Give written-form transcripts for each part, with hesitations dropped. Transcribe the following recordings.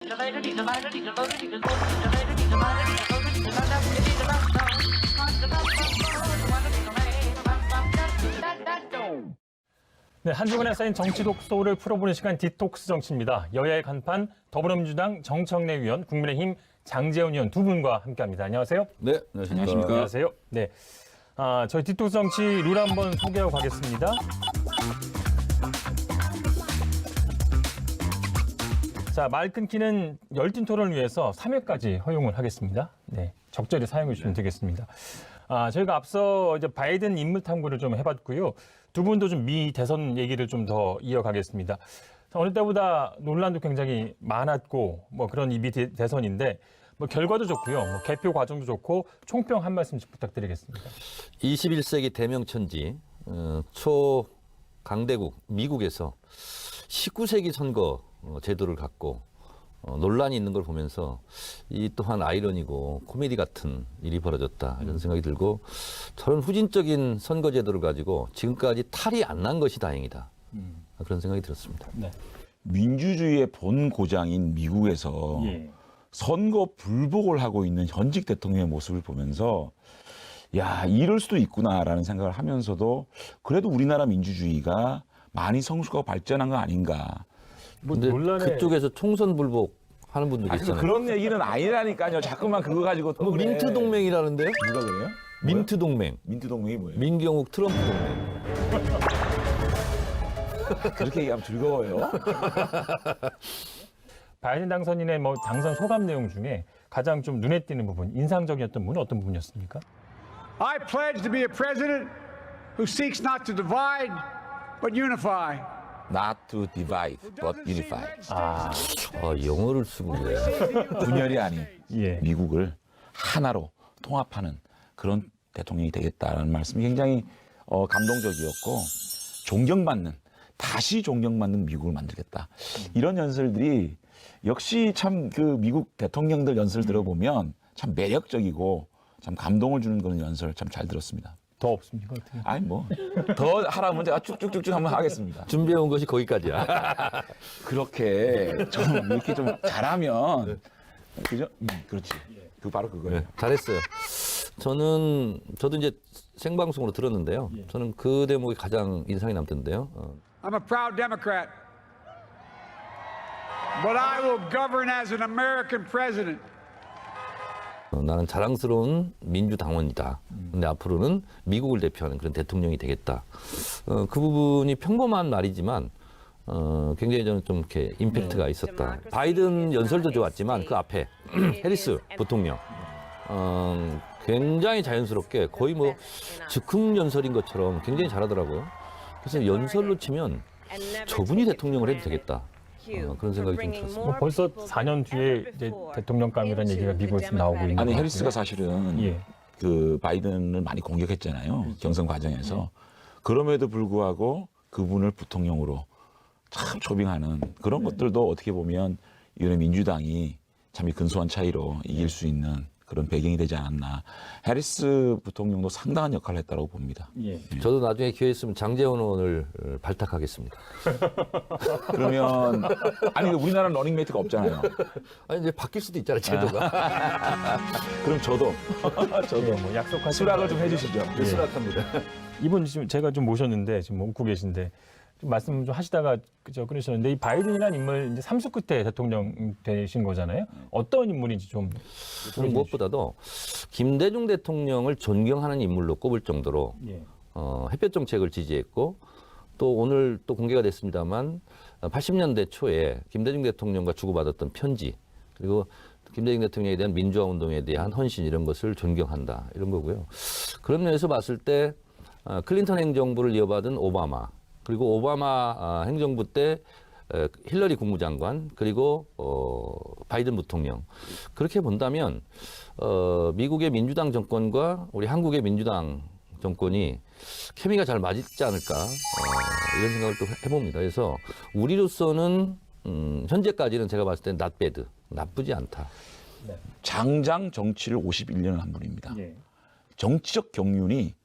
네, 한 주간에 쌓인 정치 독소를 풀어보는 시간 디톡스 정치입니다. 여야의 간판 더불어민주당 정청래 의원, 국민의힘 장제원 의원 두 분과 함께합니다. 안녕하세요. 네, 안녕하십니까. 안녕하세요. 네, 저희 디톡스 정치 룰 한번 소개하고 가겠습니다. 자, 말 끊기는 열띤 토론을 위해서 3회까지 허용을 하겠습니다. 네, 적절히 사용해 주시면 되겠습니다. 저희가 앞서 이제 바이든 인물 탐구를 좀 해봤고요. 두 분도 좀 미 대선 얘기를 좀 더 이어가겠습니다. 어느 때보다 논란도 굉장히 많았고 뭐 그런 이 미 대선인데 뭐 결과도 좋고요. 뭐 개표 과정도 좋고 총평 한 말씀씩 부탁드리겠습니다. 21세기 대명천지 초강대국 미국에서 19세기 선거 제도를 갖고 논란이 있는 걸 보면서 이 또한 아이러니고 코미디 같은 일이 벌어졌다 이런 생각이 들고 저런 후진적인 선거 제도를 가지고 지금까지 탈이 안 난 것이 다행이다 그런 생각이 들었습니다. 네. 민주주의의 본 고장인 미국에서 선거 불복을 하고 있는 현직 대통령의 모습을 보면서 야, 이럴 수도 있구나라는 생각을 하면서도 그래도 우리나라 민주주의가 많이 성숙하고 발전한 거 아닌가. 근데 그쪽에서 총선 불복 하는 분들이 있잖아요. 그런 얘기는 아니라니까요. 자꾸만 그거 가지고 또 뭐 그래. 민트 동맹이라는데요? 누가 그래요? 민트 동맹. 민트 동맹이 뭐예요? 민경욱 트럼프 동맹. 그렇게 얘기하면 즐거워요. 바이든 당선인의 뭐 당선 소감 내용 중에 가장 좀 눈에 띄는 부분, 인상적이었던 부분은 어떤 부분이었습니까? I pledge to be a president who seeks not to divide but unify. Not to divide, but unify. 영어를 쓰고 그래. 분열이 아닌 예. 미국을 하나로 통합하는 그런 대통령이 되겠다라는 말씀이 굉장히 감동적이었고 다시 존경받는 미국을 만들겠다. 이런 연설들이 역시 참 그 미국 대통령들 연설 들어보면 참 매력적이고 참 감동을 주는 그런 연설 참 잘 들었습니다. 더 없습니까? 어떻게? 아니 뭐 더 하라면 제가 쭉쭉쭉쭉 한번 하겠습니다. 준비해온 것이 거기까지야. 그렇게 좀 이렇게 좀 잘하면 그죠? 그렇지. 그 바로 그거예요. 네, 잘했어요. 저도 이제 생방송으로 들었는데요. 저는 그 대목이 가장 인상이 남던데요. I'm a proud Democrat, but I will govern as an American president. 나는 자랑스러운 민주당원이다. 근데 앞으로는 미국을 대표하는 그런 대통령이 되겠다. 그 부분이 평범한 말이지만 굉장히 저는 좀 이렇게 임팩트가 있었다. 바이든 연설도 좋았지만 그 앞에 해리스 부통령 굉장히 자연스럽게 거의 뭐 즉흥 연설인 것처럼 굉장히 잘하더라고요. 그래서 연설로 치면 저분이 대통령을 해도 되겠다. 그런 생각이 좀 들었습니다. 뭐 벌써 4년 뒤에 이제 대통령감이라는 얘기가 미국에서 나오고 있는 아니 것 해리스가 같고요. 사실은 그 바이든을 많이 공격했잖아요. 경선 과정에서. 그럼에도 불구하고 그분을 부통령으로 참 초빙하는 그런 것들도 어떻게 보면 이번에 민주당이 참 근소한 차이로 이길 수 있는 그런 배경이 되지 않았나. 해리스 부통령도 상당한 역할을 했다고 봅니다. 저도 나중에 기회 있으면 장제원 의원을 발탁하겠습니다. 그러면 아니 우리나라는 러닝메이트가 없잖아요. 아니 이제 바뀔 수도 있잖아요, 제도가. 그럼 저도 뭐 약속하신 수락을 좀 해주시죠. 수락합니다. 이분 지금 제가 좀 모셨는데 지금 웃고 계신데 좀 말씀 좀 하시다가 끊으셨는데 이 바이든이라는 인물 이제 3수 끝에 대통령 되신 거잖아요. 어떤 인물인지 좀 저는 무엇보다도 김대중 대통령을 존경하는 인물로 꼽을 정도로 햇볕 정책을 지지했고 또 오늘 또 공개가 됐습니다만 80년대 초에 김대중 대통령과 주고받았던 편지 그리고 김대중 대통령에 대한 민주화 운동에 대한 헌신 이런 것을 존경한다 이런 거고요. 그런 면에서 봤을 때 클린턴 행정부를 이어받은 오바마 그리고 오바마 행정부 때 힐러리 국무장관 그리고 바이든 부통령 그렇게 본다면 미국의 민주당 정권과 우리 한국의 민주당 정권이 케미가 잘 맞지 않을까 이런 생각을 또 해봅니다. 그래서 우리로서는 현재까지는 제가 봤을 때 not bad, 나쁘지 않다. 장장 정치를 51년을 한 분입니다. 정치적 경륜이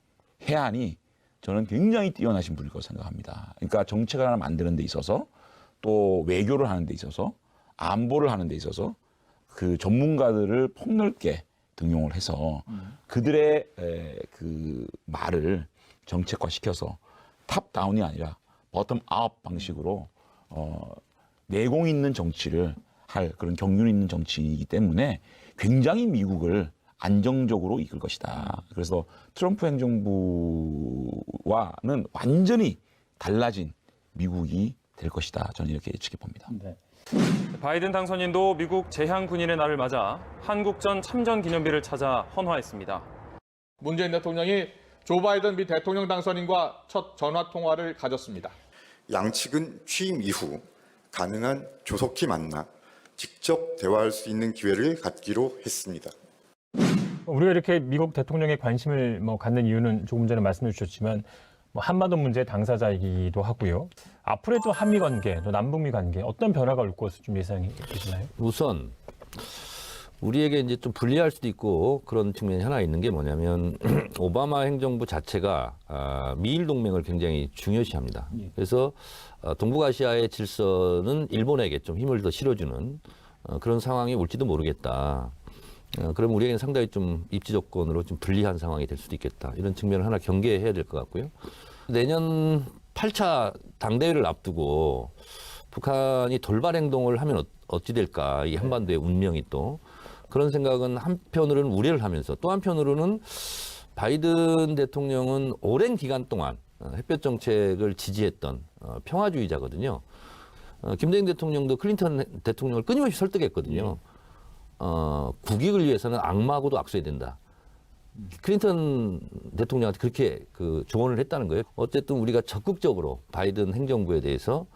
해안이 저는 굉장히 뛰어나신 분일 거라고 생각합니다. 그러니까 정책을 하나 만드는 데 있어서 또 외교를 하는 데 있어서 안보를 하는 데 있어서 그 전문가들을 폭넓게 등용을 해서 그들의 그 말을 정책화 시켜서 탑 다운이 아니라 버텀 업 방식으로 내공 있는 정치를 할 그런 경륜 있는 정치이기 때문에 굉장히 미국을 안정적으로 이끌 것이다. 그래서 트럼프 행정부와는 완전히 달라진 미국이 될 것이다. 저는 이렇게 예측해 봅니다. 네. 바이든 당선인도 미국 재향 군인의 날을 맞아 한국전 참전 기념비를 찾아 헌화했습니다. 문재인 대통령이 조 바이든 미 대통령 당선인과 첫 전화 통화를 가졌습니다. 양측은 취임 이후 가능한 조속히 만나 직접 대화할 수 있는 기회를 갖기로 했습니다. 우리가 이렇게 미국 대통령에 관심을 갖는 이유는 조금 전에 말씀해 주셨지만 한반도 문제의 당사자이기도 하고요. 앞으로의 또 한미 관계, 또 남북미 관계 어떤 변화가 올 것을 좀 예상이 되시나요? 우선 우리에게 이제 좀 불리할 수도 있고 그런 측면이 하나 있는 게 뭐냐면 오바마 행정부 자체가 미일 동맹을 굉장히 중요시합니다. 그래서 동북아시아의 질서는 일본에게 좀 힘을 더 실어주는 그런 상황이 올지도 모르겠다. 그럼 우리에게는 상당히 좀 입지 조건으로 좀 불리한 상황이 될 수도 있겠다. 이런 측면을 하나 경계해야 될 것 같고요. 내년 8차 당대회를 앞두고 북한이 돌발 행동을 하면 어찌 될까? 이 한반도의 운명이 또 그런 생각은 한편으로는 우려를 하면서 또 한편으로는 바이든 대통령은 오랜 기간 동안 햇볕 정책을 지지했던 평화주의자거든요. 김대중 대통령도 클린턴 대통령을 끊임없이 설득했거든요. 국익을 위해서는 악마하고도 악수해야 된다. 클린턴 대통령한테 그렇게 조언을 했다는 거예요. 어쨌든 우리가 적극적으로 바이든 행정부에 대해서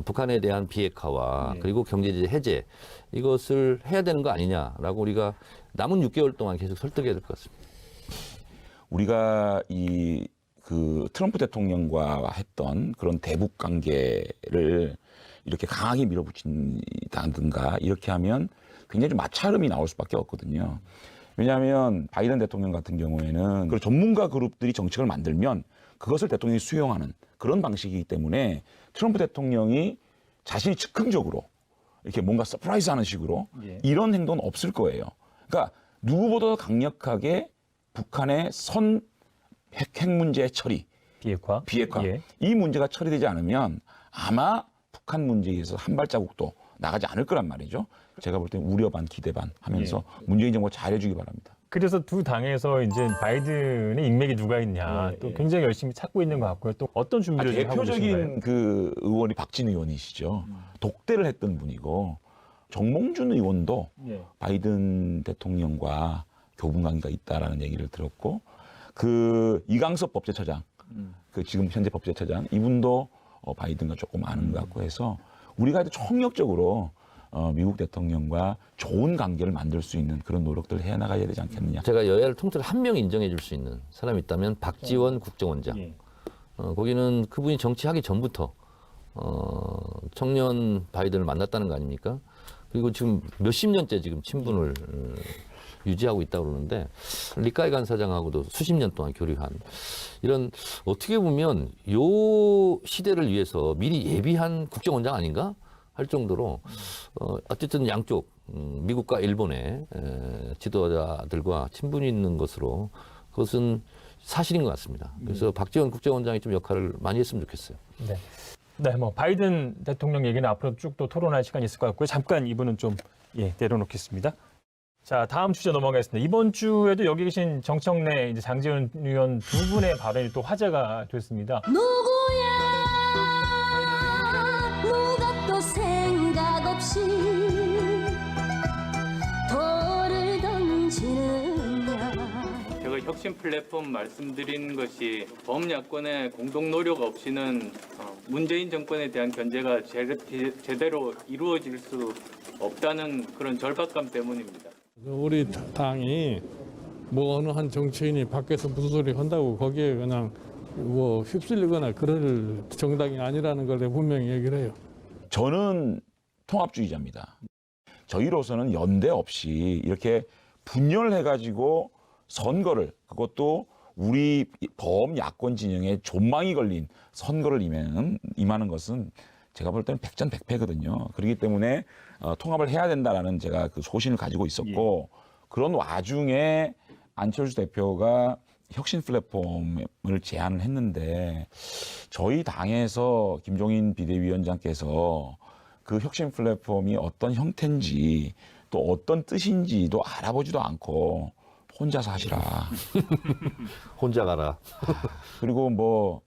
북한에 대한 비핵화와 그리고 경제제재 해제 이것을 해야 되는 거 아니냐라고 우리가 남은 6개월 동안 계속 설득해야 될 것 같습니다. 우리가 그 트럼프 대통령과 했던 그런 대북 관계를 이렇게 강하게 밀어붙인다든가 이렇게 하면 굉장히 좀 마찰음이 나올 수밖에 없거든요. 왜냐하면 바이든 대통령 같은 경우에는 그 전문가 그룹들이 정책을 만들면 그것을 대통령이 수용하는 그런 방식이기 때문에 트럼프 대통령이 자신이 즉흥적으로 이렇게 뭔가 서프라이즈하는 식으로 이런 행동은 없을 거예요. 그러니까 누구보다 강력하게 북한의 핵 문제 처리, 비핵화. 이 문제가 처리되지 않으면 아마 북한 문제에 의해서 한 발자국도 나가지 않을 거란 말이죠. 제가 볼 때는 우려 반 기대 반 하면서 문재인 정부 잘해주기 바랍니다. 그래서 두 당에서 이제 바이든의 인맥이 누가 있냐 또 굉장히 열심히 찾고 있는 것 같고요. 또 어떤 준비를 좀 하고 계신가요? 대표적인 그 의원이 박진 의원이시죠. 독대를 했던 분이고 정몽준 의원도 바이든 대통령과 교분 관계가 있다라는 얘기를 들었고 그 이강섭 법제처장, 그 지금 현재 법제처장 이분도 바이든과 조금 아는 것 같고 해서 우리가 총력적으로 미국 대통령과 좋은 관계를 만들 수 있는 그런 노력들을 해나가야 되지 않겠느냐. 제가 여야를 통틀어 한 명 인정해 줄 수 있는 사람이 있다면 박지원 국정원장. 거기는 그분이 정치하기 전부터 청년 바이든을 만났다는 거 아닙니까? 그리고 지금 몇십 년째 지금 친분을 유지하고 있다고 그러는데 리카이 간사장하고도 수십 년 동안 교류한 이런 어떻게 보면 요 시대를 위해서 미리 예비한 국정원장 아닌가 할 정도로 어쨌든 양쪽 미국과 일본의 지도자들과 친분이 있는 것으로 그것은 사실인 것 같습니다. 그래서 박지원 국정원장이 좀 역할을 많이 했으면 좋겠어요. 네. 네, 바이든 대통령 얘기는 앞으로 쭉 또 토론할 시간이 있을 것 같고요. 잠깐 이분은 좀 내려놓겠습니다. 자, 다음 주제 넘어가겠습니다. 이번 주에도 여기 계신 정청래 이제 장제원 의원 두 분의 발언이 또 화제가 됐습니다. 누구야 누가 또 생각 없이 돌을 던지느냐. 제가 혁신 플랫폼 말씀드린 것이 범야권의 공동 노력 없이는 문재인 정권에 대한 견제가 제대로 이루어질 수 없다는 그런 절박감 때문입니다. 우리 당이 뭐 어느 한 정치인이 밖에서 무슨 소리 한다고 거기에 그냥 뭐 휩쓸리거나 그럴 정당이 아니라는 걸 분명히 얘기를 해요. 저는 통합주의자입니다. 저희로서는 연대 없이 이렇게 분열해가지고 선거를 그것도 우리 범야권 진영에 존망이 걸린 선거를 임하는 것은 제가 볼 때는 백전백패거든요. 그렇기 때문에 통합을 해야 된다라는 제가 그 소신을 가지고 있었고 그런 와중에 안철수 대표가 혁신 플랫폼을 제안을 했는데 저희 당에서 김종인 비대위원장께서 그 혁신 플랫폼이 어떤 형태인지 또 어떤 뜻인지도 알아보지도 않고 혼자서 하시라. 혼자 가라. 그리고 뭐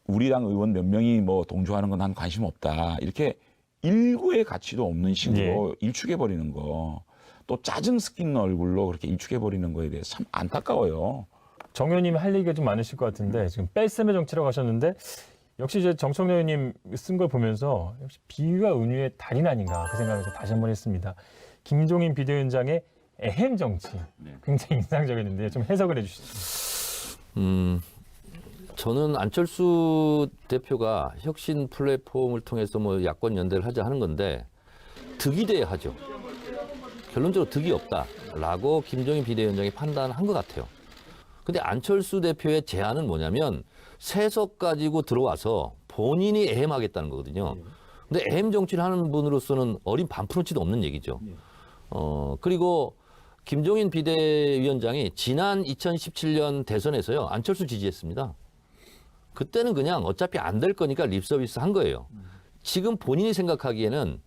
우리 당 의원 몇 명이 뭐 동조하는 건 난 관심 없다. 이렇게 일구의 가치도 없는 식으로 일축해버리는 거. 또 짜증 섞인 얼굴로 그렇게 일축해버리는 거에 대해서 참 안타까워요. 정 의원님 할 얘기가 좀 많으실 것 같은데 지금 뺄셈의 정치라고 하셨는데 역시 이제 정청래 의원님 쓴 걸 보면서 역시 비위가 은유의 달인 아닌가 그 생각을 다시 한번 했습니다. 김종인 비대위원장의 에헴 정치 굉장히 인상적이었는데 좀 해석을 해주시죠. 저는 안철수 대표가 혁신 플랫폼을 통해서 뭐 야권 연대를 하자 하는 건데 득이 돼야 하죠. 결론적으로 득이 없다라고 김종인 비대위원장이 판단한 것 같아요. 근데 안철수 대표의 제안은 뭐냐면 세석 가지고 들어와서 본인이 애헴하겠다는 거거든요. 근데 애헴 정치를 하는 분으로서는 어린 반푼어치도 없는 얘기죠. 그리고 김종인 비대위원장이 지난 2017년 대선에서요 안철수 지지했습니다. 그때는 그냥 어차피 안 될 거니까 립서비스 한 거예요. 지금 본인이 생각하기에는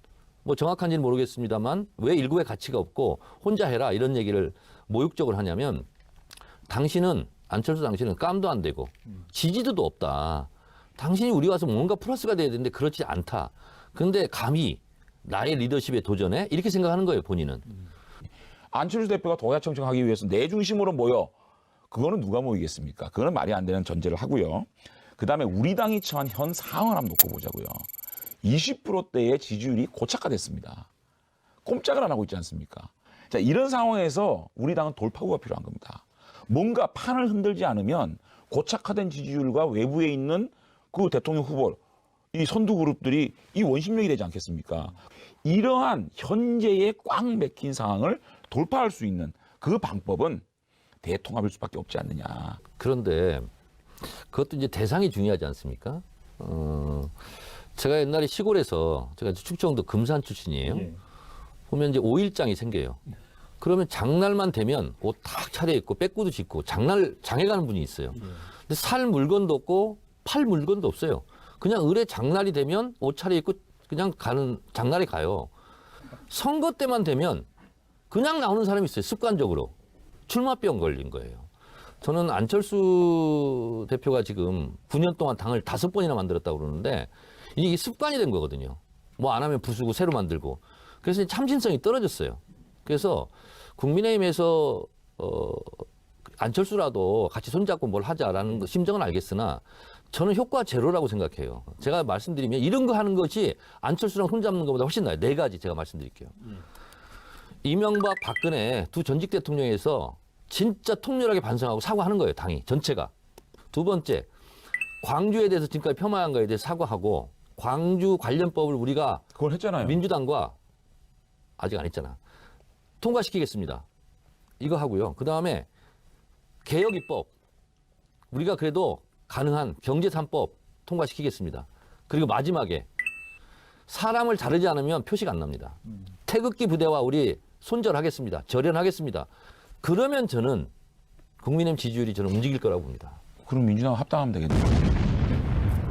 뭐 정확한지는 모르겠습니다만 왜 일구의 가치가 없고 혼자 해라 이런 얘기를 모욕적으로 하냐면 안철수 당신은 깜도 안 되고 지지도도 없다. 당신이 우리 와서 뭔가 플러스가 돼야 되는데 그렇지 않다. 그런데 감히 나의 리더십에 도전해? 이렇게 생각하는 거예요, 본인은. 안철수 대표가 동야 청청하기 위해서 내 중심으로 모여. 그거는 누가 모이겠습니까? 그거는 말이 안 되는 전제를 하고요. 그다음에 우리 당이 처한 현 상황을 한번 놓고 보자고요. 20%대의 지지율이 고착화됐습니다. 꼼짝을 안 하고 있지 않습니까? 자, 이런 상황에서 우리 당은 돌파구가 필요한 겁니다. 뭔가 판을 흔들지 않으면 고착화된 지지율과 외부에 있는 그 대통령 후보, 이 선두 그룹들이 이 원심력이 되지 않겠습니까? 이러한 현재의 꽉 막힌 상황을 돌파할 수 있는 그 방법은 대통합일 수밖에 없지 않느냐. 그런데 그것도 이제 대상이 중요하지 않습니까? 제가 옛날에 시골에서 제가 충청도 금산 출신이에요. 보면 이제 5일장이 생겨요. 그러면 장날만 되면 옷 탁 차려입고 빼꾸도 짚고 장에 가는 분이 있어요. 근데 살 물건도 없고 팔 물건도 없어요. 그냥 을에 장날이 되면 옷 차려입고 그냥 장날에 가요. 선거 때만 되면 그냥 나오는 사람이 있어요. 습관적으로. 출마병 걸린 거예요. 저는 안철수 대표가 지금 9년 동안 당을 5번이나 만들었다고 그러는데 이게 습관이 된 거거든요. 뭐 안 하면 부수고 새로 만들고. 그래서 참신성이 떨어졌어요. 그래서 국민의힘에서 안철수라도 같이 손잡고 뭘 하자라는 심정은 알겠으나 저는 효과 제로라고 생각해요. 제가 말씀드리면 이런 거 하는 것이 안철수랑 손잡는 것보다 훨씬 나아요. 4가지 제가 말씀드릴게요. 이명박, 박근혜 두 전직 대통령에서 진짜 통렬하게 반성하고 사과하는 거예요. 당이 전체가. 두 번째, 광주에 대해서 지금까지 폄하한 거에 대해 사과하고 광주 관련법을 우리가 그걸 했잖아요. 민주당과 아직 안 했잖아. 통과시키겠습니다. 이거 하고요. 그다음에 개혁 입법. 우리가 그래도 가능한 경제 3법 통과시키겠습니다. 그리고 마지막에 사람을 자르지 않으면 표시가 안 납니다. 태극기 부대와 우리 손절하겠습니다. 절연하겠습니다. 그러면 저는 국민의힘 지지율이 저는 움직일 거라고 봅니다. 그럼 민주당 합당하면 되겠네요.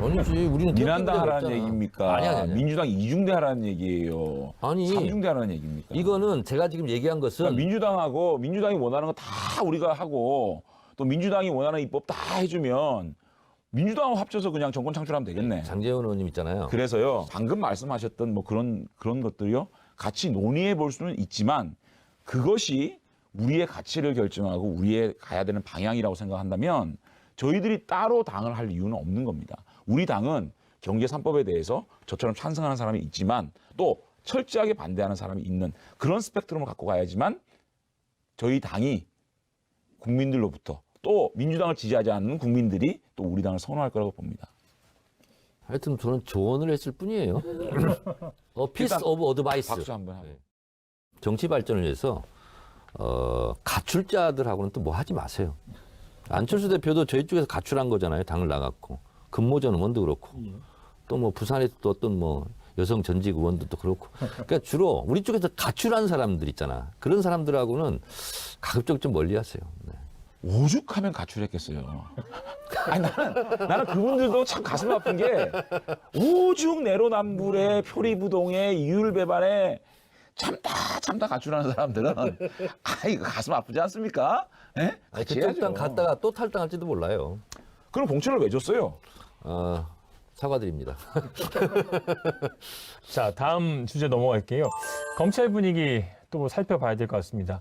아니지, 우리는 민한당 하라는 얘기입니까? 아니. 민주당 2중대 하라는 얘기예요. 아니, 3중대 하라는 얘기입니까? 이거는 제가 지금 얘기한 것은 그러니까 민주당이 원하는 거 다 우리가 하고 또 민주당이 원하는 입법 다 해주면 민주당하고 합쳐서 그냥 정권 창출하면 되겠네. 장제원 의원님 있잖아요. 그래서요, 방금 말씀하셨던 뭐 그런 것들이요, 같이 논의해 볼 수는 있지만 그것이 우리의 가치를 결정하고 우리의 가야 되는 방향이라고 생각한다면 저희들이 따로 당을 할 이유는 없는 겁니다. 우리 당은 경제 3법에 대해서 저처럼 찬성하는 사람이 있지만 또 철저하게 반대하는 사람이 있는 그런 스펙트럼을 갖고 가야지만 저희 당이 국민들로부터 또 민주당을 지지하지 않는 국민들이 또 우리 당을 선호할 거라고 봅니다. 하여튼 저는 조언을 했을 뿐이에요. 피스 오브 어드바이스. 박수 한번 하고. 정치 발전을 위해서 가출자들하고는 또 뭐 하지 마세요. 안철수 대표도 저희 쪽에서 가출한 거잖아요. 당을 나갔고. 금모전 의원도 그렇고. 또 뭐 부산에 또 어떤 뭐 여성 전직 의원들도 그렇고. 그러니까 주로 우리 쪽에서 가출한 사람들 있잖아. 그런 사람들하고는 가급적 좀 멀리하세요. 네. 오죽하면 가출했겠어요. 아니 나는 그분들도 참 가슴 아픈 게 오죽 내로남불에 표리부동에 이율배반에 참다 가출하는 사람들은 이거 가슴 아프지 않습니까? 예? 아니, 같이 그쪽 해야죠. 땅 갔다가 또 탈당할지도 몰라요. 그럼 봉천을 왜 줬어요? 사과드립니다. 자, 다음 주제 넘어갈게요. 검찰 분위기 또 살펴봐야 될 것 같습니다.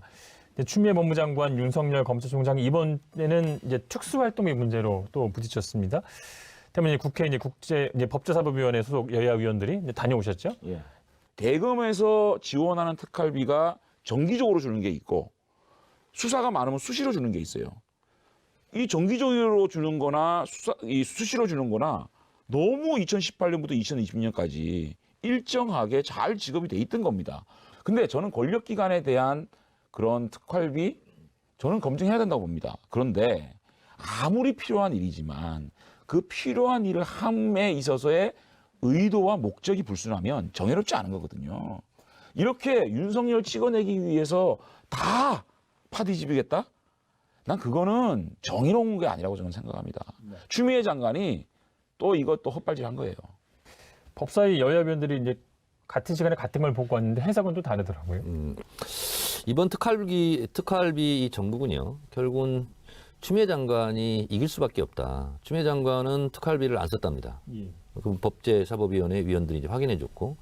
추미애 법무장관, 윤석열 검찰총장이 이번에는 이제 특수활동의 문제로 또 부딪혔습니다. 때문에 국회 법제사법위원회 소속 여야 위원들이 이제 다녀오셨죠? 예. 대검에서 지원하는 특활비가 정기적으로 주는 게 있고 수사가 많으면 수시로 주는 게 있어요. 이 정기적으로 주는 거나 수시로 주는 거나 너무 2018년부터 2020년까지 일정하게 잘 지급이 돼 있던 겁니다. 근데 저는 권력기관에 대한 그런 특활비 저는 검증해야 된다고 봅니다. 그런데 아무리 필요한 일이지만 그 필요한 일을 함에 있어서의 의도와 목적이 불순하면 정의롭지 않은 거거든요. 이렇게 윤석열 찍어내기 위해서 다 파뒤집이겠다? 난 그거는 정의로운 게 아니라고 저는 생각합니다. 추미애 장관이 또 이것도 헛발질한 거예요. 법사위 여야 위원들이 이제 같은 시간에 같은 걸 보고 왔는데 해석은 또 다르더라고요. 이번 특활비 이 정부군요. 결국은 추미애 장관이 이길 수밖에 없다. 추미애 장관은 특활비를 안 썼답니다. 그 법제사법위원회 위원들이 이제 확인해줬고,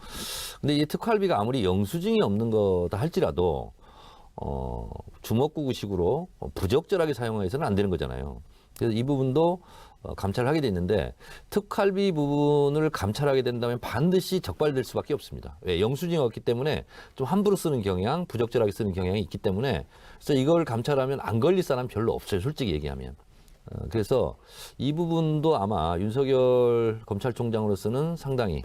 근데 이 특활비가 아무리 영수증이 없는 거다 할지라도 주먹구구식으로 부적절하게 사용해서는 안 되는 거잖아요. 그래서 이 부분도 감찰을 하게 돼 있는데 특활비 부분을 감찰하게 된다면 반드시 적발될 수밖에 없습니다. 왜? 영수증이 없기 때문에 좀 함부로 쓰는 경향, 부적절하게 쓰는 경향이 있기 때문에 그래서 이걸 감찰하면 안 걸릴 사람 별로 없어요. 솔직히 얘기하면. 그래서 이 부분도 아마 윤석열 검찰총장으로서는 상당히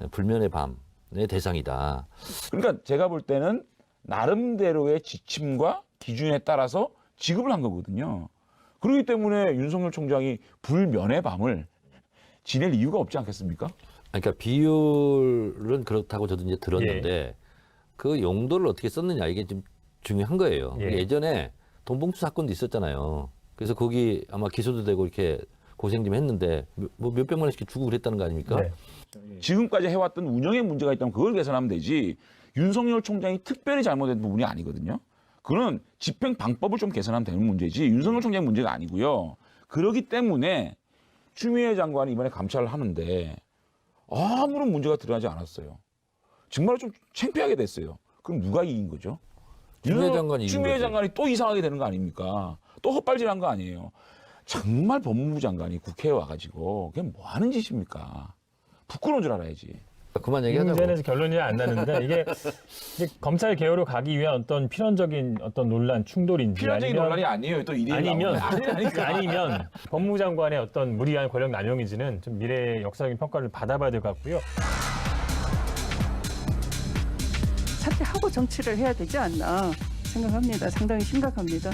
불면의 밤의 대상이다. 그러니까 제가 볼 때는 나름대로의 지침과 기준에 따라서 지급을 한 거거든요. 그렇기 때문에 윤석열 총장이 불면의 밤을 지낼 이유가 없지 않겠습니까? 그러니까 비율은 그렇다고 저도 이제 들었는데 그 용도를 어떻게 썼느냐 이게 좀 중요한 거예요. 예전에 돈봉투 사건도 있었잖아요. 그래서 거기 아마 기소도 되고 이렇게 고생 좀 했는데 뭐 몇백만 원씩 주고 그랬다는 거 아닙니까? 지금까지 해왔던 운영에 문제가 있다면 그걸 개선하면 되지 윤석열 총장이 특별히 잘못된 부분이 아니거든요. 그건 집행 방법을 좀 개선하면 되는 문제지 윤석열 총장 문제가 아니고요. 그렇기 때문에 추미애 장관이 이번에 감찰을 하는데 아무런 문제가 드러나지 않았어요. 정말 좀 창피하게 됐어요. 그럼 누가 이긴 거죠? 추미애 장관이 이긴 추미애 거죠. 장관이 또 이상하게 되는 거 아닙니까? 또 헛발질한 거 아니에요. 정말 법무부 장관이 국회에 와가지고 그게 뭐 하는 짓입니까? 부끄러운 줄 알아야지. 그만 이 얘기하자고. 문제는 결론이 안 나는데 이게 검찰 개혁으로 가기 위한 어떤 필연적인 어떤 논란, 충돌인지 필연적인 논란이 아니에요. 또 일이 아니면 법무부 장관의 어떤 무리한 권력 남용인지는 좀 미래의 역사적인 평가를 받아봐야 될 것 같고요. 사퇴하고 정치를 해야 되지 않나 생각합니다. 상당히 심각합니다.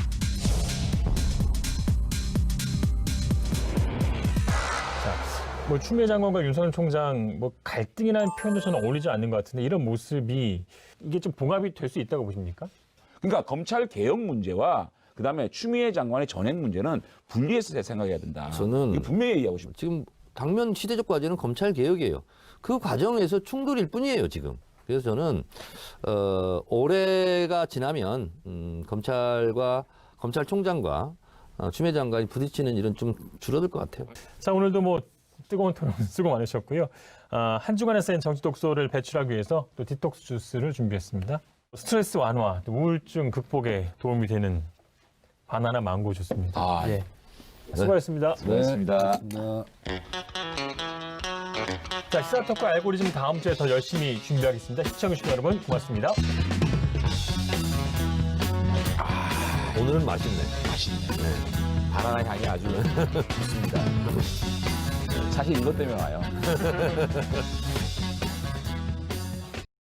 뭐 추미애 장관과 윤석열 총장 뭐 갈등이라는 표현도 저는 어울리지 않는 것 같은데 이런 모습이 이게 좀 봉합이 될 수 있다고 보십니까? 그러니까 검찰 개혁 문제와 그다음에 추미애 장관의 전액 문제는 분리해서 생각해야 된다. 저는 이거 분명히 얘기하고 싶어요. 지금 당면 시대적 과제는 검찰 개혁이에요. 그 과정에서 충돌일 뿐이에요 지금. 그래서 저는 올해가 지나면 검찰총장과 추미애 장관이 부딪히는 일은 좀 줄어들 것 같아요. 자, 오늘도 뭐 뜨거운 토론 수고 많으셨고요. 한 주간에 쌓인 정치 독소를 배출하기 위해서 또 디톡스 주스를 준비했습니다. 스트레스 완화, 또 우울증 극복에 도움이 되는 바나나 망고 주스입니다. 네. 수고하셨습니다. 수고하셨습니다. 자, 시사 토크 알고리즘 다음 주에 더 열심히 준비하겠습니다. 시청해주신 여러분 고맙습니다. 오늘은 맛있네. 맛있네. 바나나 향이 아주 좋습니다. 사실 이것 때문에 와요.